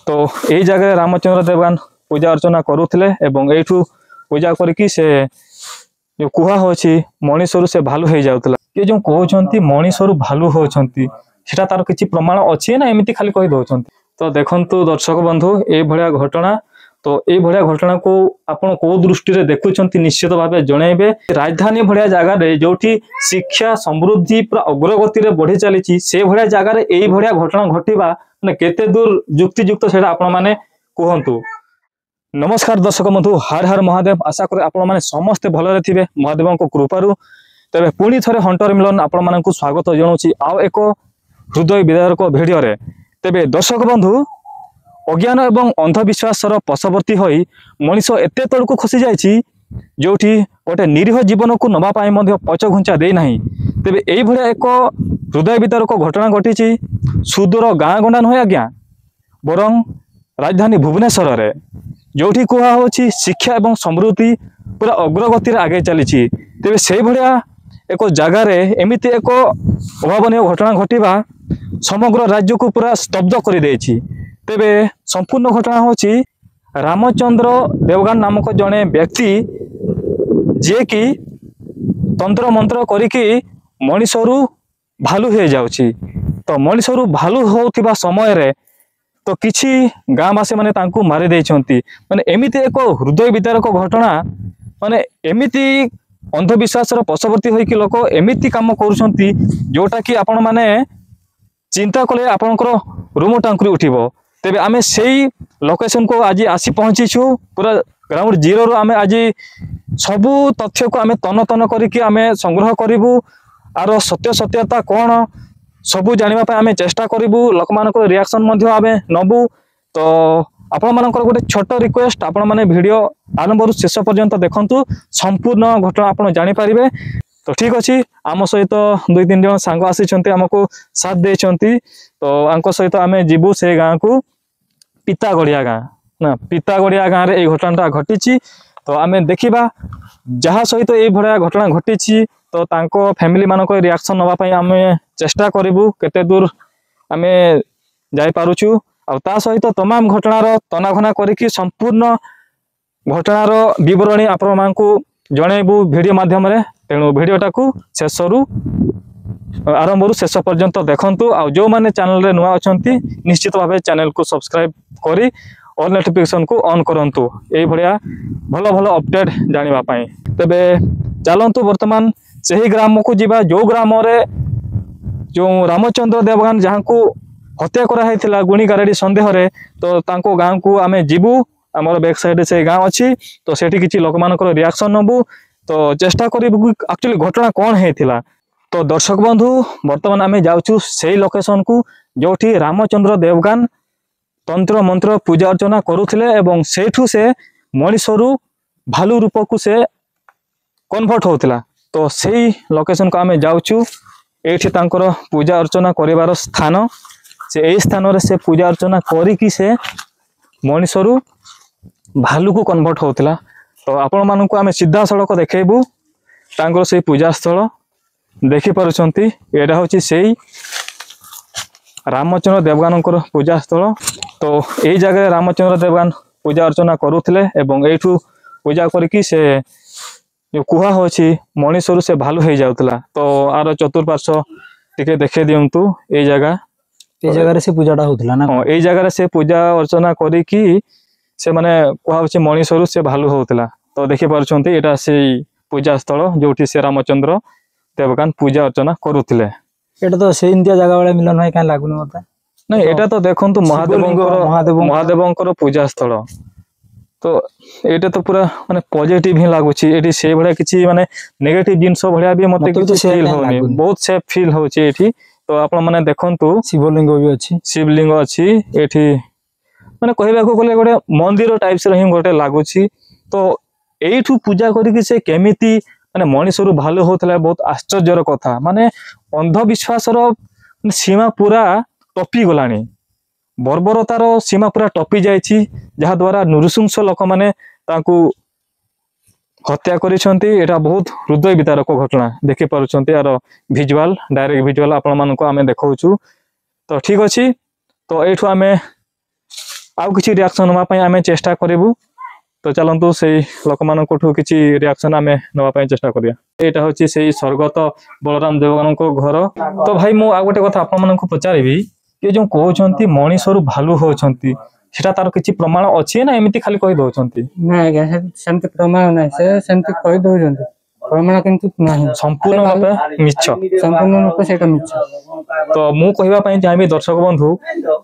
तो यही जगह रामचंद्र देवगन पूजा अर्चना करुले एठू पूजा करके से जो कुहा होची मनीषरू से भालू हो जाउतला ये जो कहउछंती मनीषरू भालू होछंती सेटा तार किछि प्रमाण अछि ना एमिति खाली कहि दउछंती। तो देखंतु दर्शक बंधु ए भलिया घटना तो ए भलिया घटना को आपण को दृष्टि रे देखुछंती निश्चित भाबे जणैबे। राजधानी भलिया जगह रे जोठी शिक्षा समृद्धि पूरा अग्रगति रे बढ़ी चलीछि से भलिया जगह रे ए भलिया घटना घटिबा माने केते दूर युक्तियुक्त सेटा आपण माने कहंतु। नमस्कार दर्शक बंधु हर हर महादेव आशा करे आपण माने समस्त भलरे थिबे महादेव को कृपारू। तबे पुणी थरे हंटर मिलन आपण मानकु स्वागत जणाउछि आउ एक हृदय विदारक भिडियो रे। तबे दर्शक बंधु अज्ञान एवं अंधविश्वास पशवर्ती होई मनीष एते तळकु खसी जाइछि जोठी गोटे निरीह जीवन को नबा पाई मध्य पछ घुंचा दे नाही। तबे एई भलिया एक हृदय विदारक घटना घटिछि सुदूर गाँ गंडा नहे आज्ञा बरं राजधानी भुवनेश्वर रे जोठी कुहा होछि शिक्षा एवं समृद्धि पूरा अग्रगति रे आगे चलीछि। तेबे से भलिया एक जगार एमिति एक अभावनीय घटना घटिबा समग्र राज्य को पूरा स्तब्ध कर देछि। तेबे संपूर्ण घटना होछि रामचंद्र देवगन नामक जड़े व्यक्ति जे कि तंत्र मंत्र करिकी मनीषरू भालू हो जाउछि। तो मनीषरू भालू होथिबा समय रे तो किछि गाँवासी माने तांकू मारी देइछंती माने एमिति एक हृदय विदारक घटना माने एमिति अंधविश्वास पशवर्ती होइकी लोक एमिति काम करूछंती जोटा कि आपण माने चिंता कले आपणकर रूम टांकुरी उठिबो। तेबे आमे सेई लोकेशन को आज आसी पहुंचीछु पूरा ग्राउंड जीरो रो आमे आज सबु तथ्य को आमे तन तन करिकी आमे संग्रह करिवु आरो सत्य सत्यता कोन सबु जानिबा पय आमे चेष्टा करिवु लोक मानकर रिएक्शन मध्ये आमे नबु। तो आपण मानकर गोटे छोट रिक्वेस्ट आपण माने वीडियो आरंभ रु शेष पर्यंत देखंतु संपूर्ण घटना आपण जानि पारिबे। तो ठीक अछि आम सहित दुई तीन जन सांग आसी आमको साथ देइछंती तो आंको सहित आमे जीवु से गाँ को पितागड़िया गाँ ना पितागड़िया गाँ रे ए घटनाटा घटिछि। तो आमे देखिबा जहा सहित ए भलिया घटना घटिछि तो तांको फैमिली मानको रिएक्शन नबा पय आमे चेष्टा करिवु केते दूर आमे जाई पारुछु आ ता सहित तमाम घटनार तनाघना करिकी संपूर्ण घटनार विवरणी आपण मानकु जणैबु वीडियो माध्यम रे। तेणु वीडियोटा को शेषरु आरंभ रु शेष पर्यंत देखंतु आ जो माने चैनल रे नुआ अछंती निश्चित भाबे चैनल को सब्सक्राइब करी और नोटिफिकेशन को ऑन करंतु एई भलिया भलो भलो अपडेट जानिबा पई। तबे चलंतु वर्तमान सही ग्राम को जीवा जो ग्राम रे जो रामचंद्र देवगन जहां को हत्या करा हैथिला गुणी गारेडी संदेह रे तो तांको गां को आमे जीवु हमर बैक साइड से गां अछि तो सेठी किछि लोक मानकर रिएक्शन नबु तो चेष्टा करिबु एक्चुअली घटना कौन हैथिला। तो दर्शक बंधु वर्तमान आमे जाउछु सेही लोकेशन को जोठी रामचंद्र देवगन तंत्र मंत्र पूजा अर्चना करुथिले एवं सेठू से मनीषरू भालू रूप को से कन्वर्ट होतिला। तो सेही लोकेशन को आमे जाउछु एठी तांकर पूजा अर्चना करिवार स्थान से एही स्थान रे से पूजा अर्चना करिकी से मनीषरू भालू को कन्वर्ट होतिला। तो आपण मानकु आमे सीधा सड़क देखेबू तांकर से पूजा स्थल देखि पारुछंती एटा होची सेही रामचंद्र देवगन पूजा स्थल। तो एही जगह रामचंद्र देवगन पूजा अर्चना करुथिले एवं एठू पूजा करके से जो कुहा होची मनीषरू से भालू हो जाउतला। तो आर चतुर्पार्श्व टिके देखे दियंतु एही जगह रे से पूजाटा होतला ना। हां एही जगह रे से पूजा अर्चना करिकी से माने कुहा होची मनीषरू से भालू होतला। तो देखि पारुछंती एटा से पूजा स्थल जोठी से रामचंद्र देवगन पूजा अर्चना करुथिले। एटा तो से इंडिया जगह वाला मिलन है कान लागुनी मते नहीं एटा तो देखंतु महादेवंकर पूजा स्थल। तो एटा तो पूरा माने पॉजिटिव ही लागुची एठी से भलिया किछि माने नेगेटिव जिंस भलिया भी मते किछि फील होनी बहुत सेफ फील होची एठी। तो आपण माने देखंतु शिवलिंग भी अछि शिवलिंग अछि एठी माने कहबा को गले गोटे मंदिर टाइप से ही गोटे लागुची। तो एठू पूजा करिक से केमिति माने मनीषरू भालू होतला बहुत आश्चर्यर कथा माने अंधविश्वास सीमा पूरा टपी गलानी बर्बरतार सीमा पूरा टपी जाइछि जहा द्वारा नृशंस लोक माने तांकू हत्या करिसंती। एटा बहुत हृदय विदारक घटना देखि पारुछंती यार विजुअल डायरेक्ट विजुअल आपण मानको आमे देखौछु। तो ठीक अछि तो एठू आमे आउ किछि रिएक्शन नवा पई आमे चेष्टा करिवु तो चलंतु सेई लोक मानकठु किछि रिएक्शन आमे नवा पई चेष्टा करिया एटा होछि सेई स्वर्गत बलराम देवगन को घर तो भाई मु आ गोटे कथा आपन मानकु पचारिबी ये जो कहउछंती मणिसरु भालू होछंती सेटा तार किछि प्रमाण अछि ना एमिति खाली कहि दोछंती ना आज्ञा सेमति प्रमाण नाही से सेमति कहि दोछंती प्रमाण किंतु नाही संपूर्ण भाबे मिछ संपूर्ण रूप सेटा मिछ तो मु कहिबा पई चाहबी दर्शक बंधु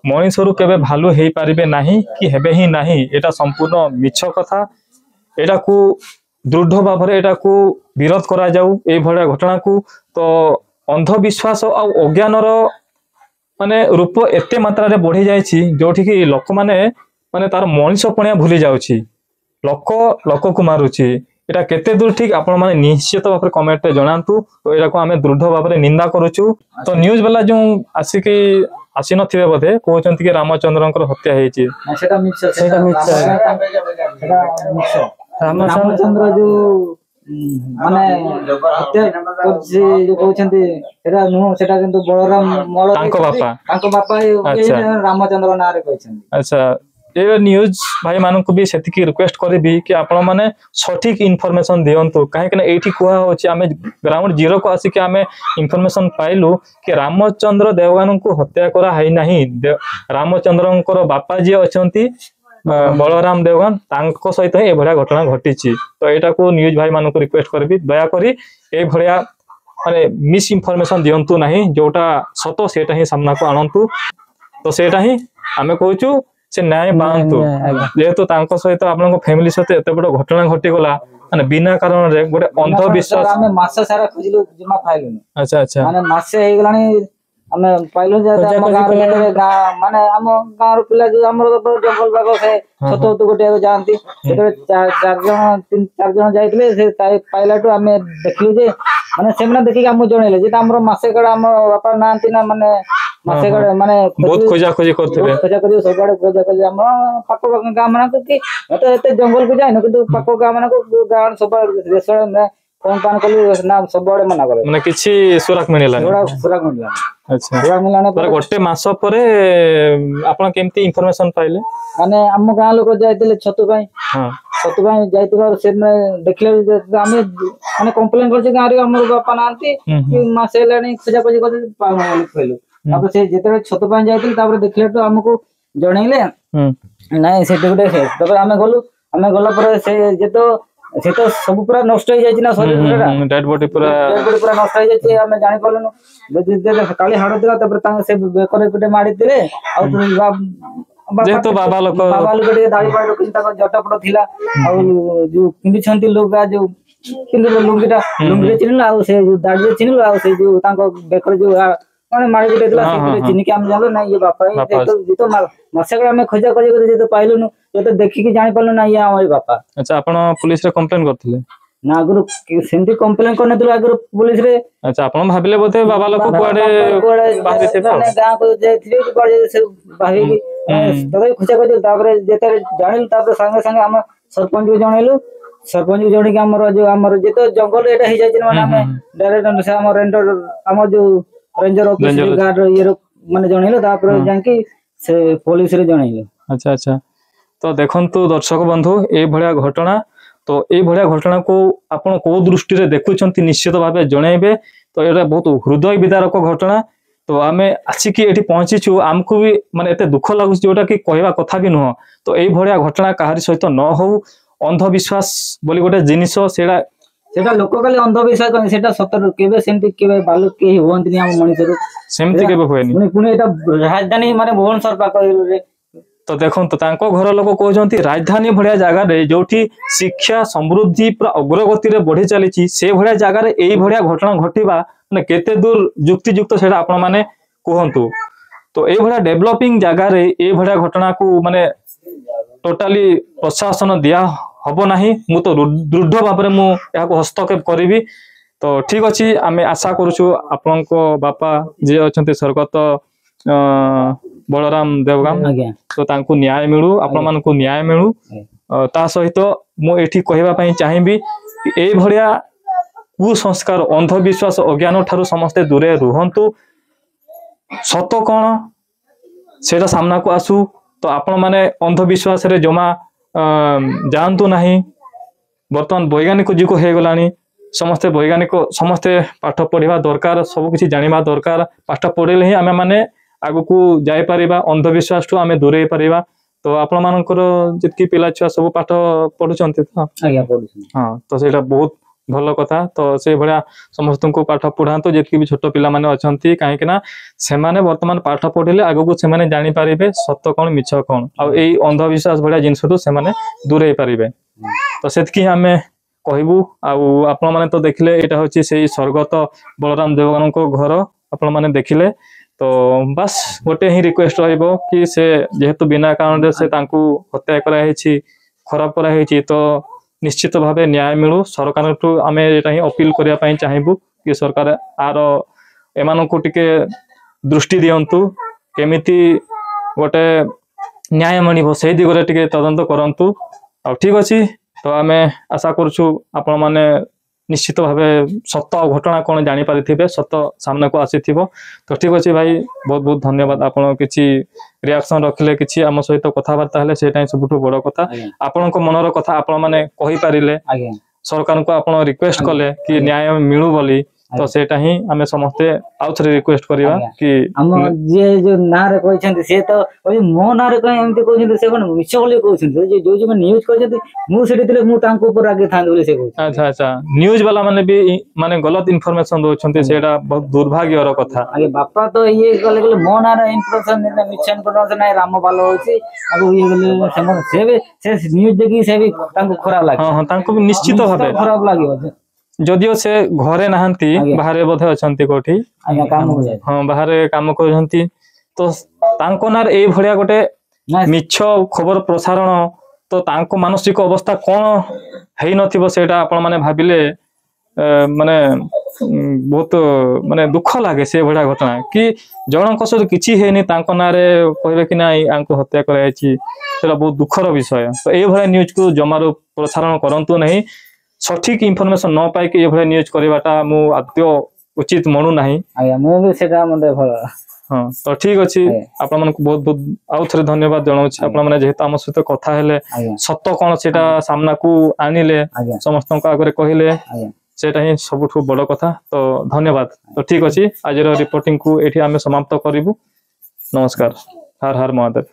मणिसरु केबे भालू हेई पारिबे नाही कि हेबे ही नाही एटा संपूर्ण मिछ कथा एटा को दृढ़ भाबरे एटा को विरोध करा जाऊ ए भलिया घटना को तो अंधविश्वास आ अज्ञानर माने रूप एते मात्रा रे बढ़ी जायछि जोठी कि लोक माने तार मनीष पणिया भूली जाउछि लोक लोक को मारुछि एटा केते दूर ठीक आपण माने निश्चित भाव में कमेंट रे जणांतु तो एटा को हमें दृढ़ भाव में निंदा करूछु तो न्यूज वाला जो आसिकी आसी नथिबे बोधे कहउचंती कि रामचंद्रनकर हत्या हेछि सेटा मिछ रामचंद्र जो माने हत्या करछि जो कहउचंती सेटा नु सेटा किंतु बलराम मळ तांको बापा रामचंद्र नारे कहउचंती अच्छा ये न्यूज भाई मानन को भी सेतिकी रिक्वेस्ट करबी कि आपण माने सठिक इन्फॉर्मेशन दियंतु काहे कि एठी कुआ होछि आमे ग्राउंड जीरो को आसी कि आमे इन्फॉर्मेशन पाइलु कि रामचंद्र देवगन को हत्या करा है नाही रामचंद्रनकर बापा जे अछंती बलराम देवगन तांको सहित ए भलिया घटना घटिछि तो एटा को न्यूज भाई मानन को रिक्वेस्ट करबी दया करी ए भलिया माने मिस इन्फॉर्मेशन दियंतु नाही जोटा सतो सेटा ही सामना को आनंतु तो सेटा ही आमे कहूछु से न्याय पांतु जेहेतु तांको सहित आपन फैमिली सहित एते बड़ घटना घटी गला माने बिना कारण रे गोटे अंधविश्वास हमें मास सारा खोजिलु जमा पाइलु अच्छा अच्छा माने मासे हे गलानी हमें पाइलु जे हम गां माने हम गां रो पिला जो हमर जंगल बाग से छतो तो गोटे जानती चार जन जाइतले से पाइलाटो हमें देखलु जे माने सेमना देखि हम जणेले जे हमर मासे कड़ा हम बापा नांती ना माने मासे कड़ा माने बहुत खोजा खोजी करथिबे सबडे खोजा खोजी हम पाको गां माना कि तो एते जंगल को जाइनो किंतु पाको गां माना को गां सब रेसोड़ में कोन पान कलु ना सबडे मना करे माने किछि सुरक मिलेला सुरक मिलेला अच्छा सुरक मिलाने पर गोटे मास परे आपण केमती इन्फॉर्मेशन पाइले माने हम गां लोक जाइतले छतु पई हां छतु पई जाइतबार से देखले हमें माने कंप्लेन करछि गां रे हमर बापा नांती कि मासे लानी खोजा खोजी कर पाउन कहलु तापर से जेते छतु पई जाइतले तापर देखले तो हमको जणैले नाही सेटे गुटे है तापर हमें गला पर से तो सब पूरा नष्ट हो जाई ना शरीर पूरा डेड बॉडी पूरा नष्ट हो जाई हमें जानि पालनु जे काली हाड़ दिला तापर तांग से बेकर गुटे मारी दिले आ जेतो बाबा लोक के दाढ़ी पाड़ रखि ताको जटापट थिला आ जो किंदी छंती लोग जो किंदी लुंगीटा लुंगी चिनिला आ से दाढ़ी चिनिला आ से जो ताको बेकर जो माने मारी गुटे दिला से चिनि के हम जानलो ना ये बापा ये तो मसेकर हमें खोजा खोजा कर जे तो पाइलुनु ये तो देखि के जानि पालनु ना ये हमर बापा अच्छा आपण पुलिस रे कंप्लेन करथिले ना गुरु सेंती कंप्लेन करने दिला गुरु पुलिस रे अच्छा आपण भाबिले बोते बाबा लोक कुआडे बाहर से माने गां को जाइथिले कि बड़े से बाहर की तबे खोजा खोजा तापर जेते जानिल तापर संगे संगे हम सरपंच को जणैलु सरपंच को जणी के हमर जे तो जंगल एटा हे जाय माने हम डायरेक्ट से हमर रेंजर ऑफिस गार्ड ये माने जणैलु तापर जांकी से पुलिस रे जणैलु अच्छा अच्छा तो देखंतु दर्शक बंधु ए भलिया घटना तो ए भलिया घटना को आपण को दृष्टि रे देखुचंती निश्चित भाबे जणैबे तो एटा बहुत हृदय विदारक घटना तो आमे आसी कि एठी पहुंचीछु हमको भी माने एते दुख लागु जोटा कि कहबा कथा भी न तो ए भलिया घटना काहारी सहित न हो अंधविश्वास बोली गोटे जिनिस सेटा लोक खाली अंधविश्वास करन सेटा सतर केबे सेमति केबे बालक के होवंतनी हम मनिसर सेमति केबे होएनी पुनी एटा राजधानी माने भुवनेश्वर पाक रे तो देखो तो तांको घर लोक कहउचंती राजधानी भलिया जगह रे जोठी शिक्षा समृद्धि पूरा अग्रगति रे बढ़ी चलीची से भलिया जगह रे एई भलिया घटना घटिबा माने केते दूर युक्ति युक्त सेटा आपण माने कहंतु तो एई भलिया डेवलपिंग जगह रे एई भलिया घटना को माने टोटली प्रशासन दिया हबो नाही मु तो दृढ़ भाव में मु या हस्तक्षेप करी तो ठीक अच्छी आम आशा करूछु आपण बापा जे अछंती स्वर्गत बलराम देवगन तो तांको न्याय मिलू आपण मान को न्याय मिलू ता सहित मु एठी कहबा पई चाहिबी कि ए भलिया कुसंस्कार अंधविश्वास अज्ञान ठारू समस्ते दूरे रुहंतु सत कौन सेटा सामना को आसू तो आपण माने अंधविश्वास रे जमा जानतु नाही वर्तमान वैज्ञानिक जुग हो गलानी समस्ते वैज्ञानिक समस्ते पाठ पढ़ा दरकार सब किसी जानिबा दरकार पाठ पढ़ले ही आमे माने आगु को जाई परिबा अंधविश्वास ठू आमे दूरे परिबा तो आपण मानकर जितकी पिला छुआ सब पाठ पढुचंती तो आज्ञा पढुछन हां तो सेटा बहुत भल कथा तो से भलिया समस्त को पाठ पढ़ातो जितकी भी छोट पिला माने अछंती काहे कि ना से माने वर्तमान पाठ पढ़िले आगु को से माने जानि पारिबे सत्य कोन मिछ कोन आ एई अंधविश्वास भलिया जिंस तो से माने दूरे पारिबे तो सेतकी हमें कहबू आपण माने तो देखिले एटा होची सेई स्वर्गत बलराम देवगन को घर आपण माने देखिले तो बस गोटे ही रिक्वेस्ट रहइबो कि से जेहेतु बिना कारण रे से तांकू हत्या करा हेछि खराब करा हेछि तो निश्चित भावे न्याय मिलू सरकार ठू आमे एटा ही अपील करिया पई चाहेबू कि सरकार आर एमान को टिके दृष्टि दियंतु केमिति गोटे न्याय मिलिबो सेही दिगरे टिके तदंत करंतु आ ठीक अछि तो आमे आशा करछु आपण माने निश्चित भावे सत्य घटना कौन जानी पारिथिबे सत्य सामने को आसीथिबो तो ठीक अछि भाई बहुत बहुत धन्यवाद आपण किछि रिएक्शन रखले किछि आम सहित कथाबार्ता हेले सेटा सबुठु बड़ कथा आपण को मनर कथा आपण माने कहि पारिले सरकार को आपण रिक्वेस्ट कले कि न्याय मिलू बोली तो सेटा ही आमे समस्ते आउथरे रिक्वेस्ट करिवा कि हम जे जो नारे कहछन्ती से तो ओइ मो नारे कहि एमते कहछन्ती से कोन मिछ बोली कहछन्ती जे जो जो न्यूज कहछन्ती मु सेठी दिले मु तांको ऊपर आगे थांद बोली से कहछ अच्छा अच्छा न्यूज वाला माने भी माने गलत इंफॉर्मेशन दोछन्ती सेटा बहुत दुर्भाग्यर कथा आगे बापा तो ये गले गले मो नारे इंफॉर्मेशन ने मिछ इंफॉर्मेशन नाही राम बालो होची आगु ये गले से न्यूज देखि से भी तांको खराब लागे हां हां तांको भी निश्चित भाबे खराब लागियो जदियो से घरे नहांती बाहरे बोधे अछंती कोठी हां बाहरे काम करछंती तो तांको नार ए भलिया गोटे मिछ खबर प्रसारण तो तांको मानसिक अवस्था कोन हेई नथिबो सेटा आपण माने भाबिले माने बहुत माने दुख लागे से भलिया घटना कि जणक सहित किछि हेनी तांको नारे कहबे कि नाही आंको हत्या करायछि सेटा बहुत दुखर विषय तो ए भलिया न्यूज को जमारो प्रसारण करंतु नहीं सठिक इनफॉरमेशन न पाई के एभले न्यूज करबाटा मु आद्य उचित मनु नाही आया मु भी सेटा मते भल हां तो ठीक अछि आपण मन को बहुत बहुत आउथरे धन्यवाद जणाउ छी आपण माने जेहेतु हम सहित कथा हेले सत्य कोन सेटा सामना को आनिले समस्त को आगरे कहिले सेटा ही सबठु बड़ कथा तो धन्यवाद तो ठीक अछि आज रिपोर्टिंग को एठी हमें समाप्त करिवु नमस्कार हर हर महादेव।